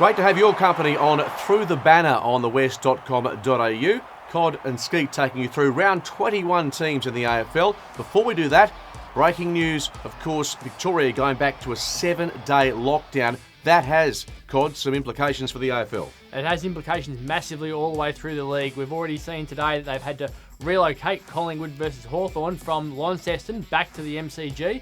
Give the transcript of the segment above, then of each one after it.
Great to have your company on Through the Banner on thewest.com.au. COD and Skeet taking you through round 21 teams in the AFL. Before we do that, breaking news, of course, Victoria going back to a 7-day lockdown. That has, COD, some implications for the AFL. It has implications massively all the way through the league. We've already seen today that they've had to relocate Collingwood versus Hawthorn from Launceston back to the MCG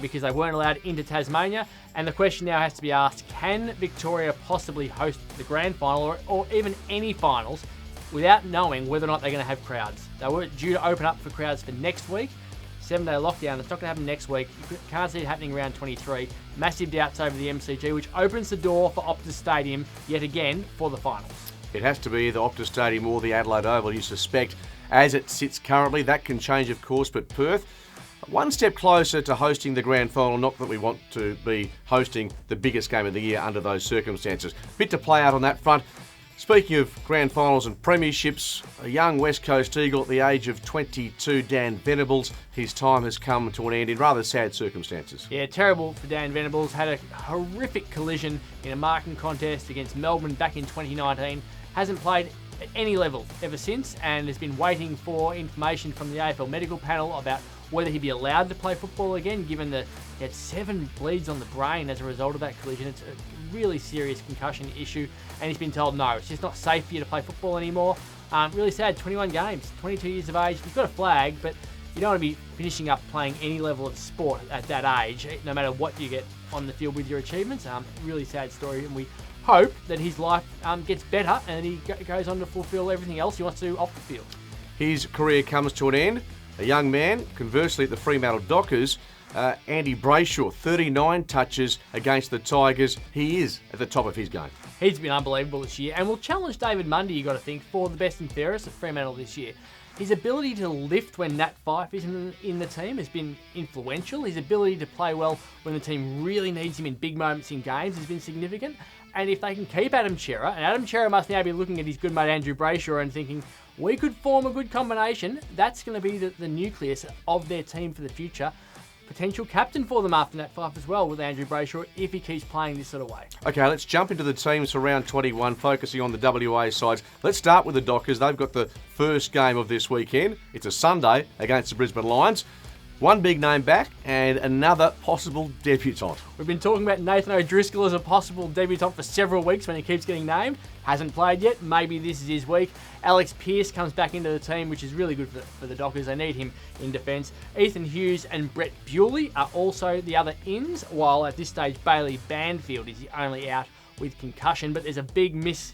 because they weren't allowed into Tasmania. And the question now has to be asked, can Victoria possibly host the grand final or even any finals without knowing whether or not they're going to have crowds? They were due to open up for crowds for next week. 7-day lockdown, it's not going to happen next week. You can't see it happening around 23. Massive doubts over the MCG, which opens the door for Optus Stadium yet again for the finals. It has to be either Optus Stadium or the Adelaide Oval, you suspect. As it sits currently, that can change, of course, but Perth, one step closer to hosting the grand final. Not that we want to be hosting the biggest game of the year under those circumstances. Bit to play out on that front. Speaking of grand finals and premierships, a young West Coast Eagle at the age of 22, Dan Venables, his time has come to an end in rather sad circumstances. Yeah, terrible for Dan Venables. Had a horrific collision in a marking contest against Melbourne back in 2019. Hasn't played at any level ever since and has been waiting for information from the AFL medical panel about whether he'd be allowed to play football again, given that he had 7 bleeds on the brain as a result of that collision. It's a really serious concussion issue, and he's been told no, it's just not safe for you to play football anymore. Really sad, 21 games, 22 years of age. He's got a flag, but you don't want to be finishing up playing any level of sport at that age, no matter what you get on the field with your achievements. Really sad story, and we hope that his life gets better and he goes on to fulfil everything else he wants to do off the field. His career comes to an end. A young man, conversely at the Fremantle Dockers, Andy Brayshaw, 39 touches against the Tigers. He is at the top of his game. He's been unbelievable this year and will challenge David Mundy, you got to think, for the best and fairest at Fremantle this year. His ability to lift when Nat Fyfe isn't in the team has been influential. His ability to play well when the team really needs him in big moments in games has been significant. And if they can keep Adam Cerra, and Adam Cerra must now be looking at his good mate Andrew Brayshaw and thinking, we could form a good combination. That's going to be the nucleus of their team for the future. Potential captain for them after Nat Fyfe as well with Andrew Brayshaw if he keeps playing this sort of way. Okay, let's jump into the teams for round 21, focusing on the WA sides. Let's start with the Dockers. They've got the first game of this weekend. It's a Sunday against the Brisbane Lions. One big name back and another possible debutant. We've been talking about Nathan O'Driscoll as a possible debutant for several weeks when he keeps getting named. Hasn't played yet. Maybe this is his week. Alex Pearce comes back into the team, which is really good for the Dockers. They need him in defence. Ethan Hughes and Brett Bewley are also the other ins, while at this stage Bailey Banfield is the only out with concussion. But there's a big miss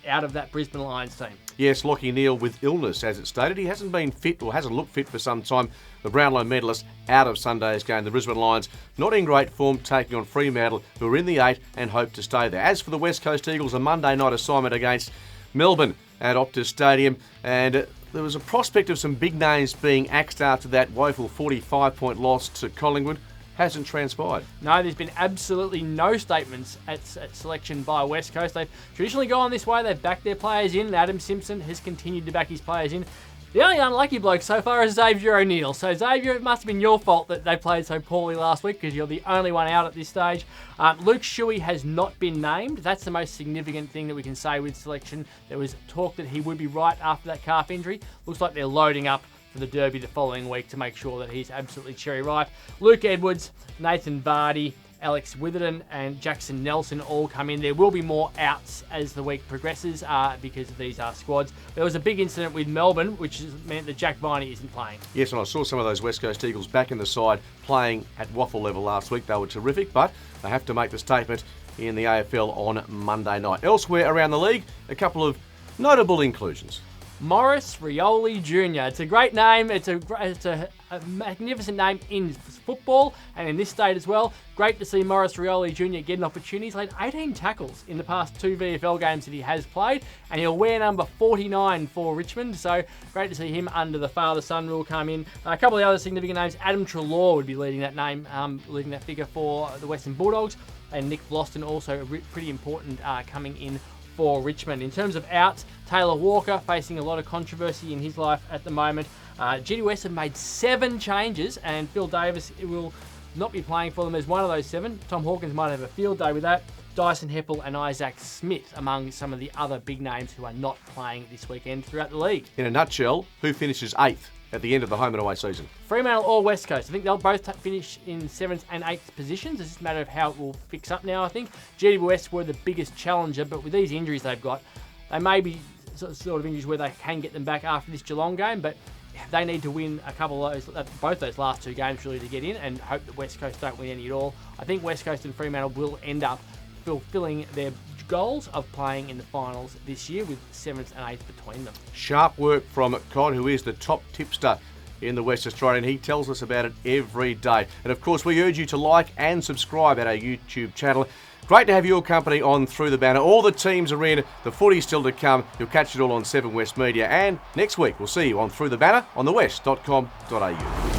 out of that Brisbane Lions team. Yes, Lachie Neale with illness, as it stated. He hasn't been fit or hasn't looked fit for some time. The Brownlow medalist out of Sunday's game. The Brisbane Lions not in great form, taking on Fremantle, who are in the 8 and hope to stay there. As for the West Coast Eagles, a Monday night assignment against Melbourne at Optus Stadium, and there was a prospect of some big names being axed after that woeful 45-point loss to Collingwood. Hasn't transpired. No, there's been absolutely no statements at selection by West Coast. They've traditionally gone this way. They've backed their players in. Adam Simpson has continued to back his players in. The only unlucky bloke so far is Xavier O'Neill. So, Xavier, it must have been your fault that they played so poorly last week because you're the only one out at this stage. Luke Shuey has not been named. That's the most significant thing that we can say with selection. There was talk that he would be right after that calf injury. Looks like they're loading up for the Derby the following week to make sure that he's absolutely cherry ripe. Luke Edwards, Nathan Vardy, Alex Witherden and Jackson Nelson all come in. There will be more outs as the week progresses because of these squads. There was a big incident with Melbourne, which meant that Jack Viney isn't playing. Yes, and I saw some of those West Coast Eagles back in the side playing at waffle level last week. They were terrific, but they have to make the statement in the AFL on Monday night. Elsewhere around the league, a couple of notable inclusions. Maurice Rioli Jr. It's a great name. It's a magnificent name in football and in this state as well. Great to see Maurice Rioli Jr. get an opportunity. He's laid 18 tackles in the past 2 VFL games that he has played, and he'll wear number 49 for Richmond. So great to see him under the father-son rule come in. A couple of the other significant names. Adam Treloar would be leading that name, leading that figure for the Western Bulldogs, and Nick Vlosten also pretty important coming in for Richmond. In terms of outs, Taylor Walker facing a lot of controversy in his life at the moment. GD West have made 7 changes, and Phil Davis will not be playing for them as one of those 7. Tom Hawkins might have a field day with that. Dyson Heppel and Isaac Smith among some of the other big names who are not playing this weekend throughout the league. In a nutshell, who finishes 8th at the end of the home and away season? Fremantle or West Coast. I think they'll both finish in 7th and 8th positions. It's just a matter of how it will fix up now, I think. GWS were the biggest challenger, but with these injuries they've got, they may be sort of injuries where they can get them back after this Geelong game, but they need to win a couple of those, both those last 2 games really to get in, and hope that West Coast don't win any at all. I think West Coast and Fremantle will end up fulfilling their goals of playing in the finals this year with 7th and 8th between them. Sharp work from COD, who is the top tipster in the West Australian. He tells us about it every day. And of course, we urge you to like and subscribe at our YouTube channel. Great to have your company on Through the Banner. All the teams are in. The footy's still to come. You'll catch it all on 7 West Media. And next week, we'll see you on Through the Banner on thewest.com.au.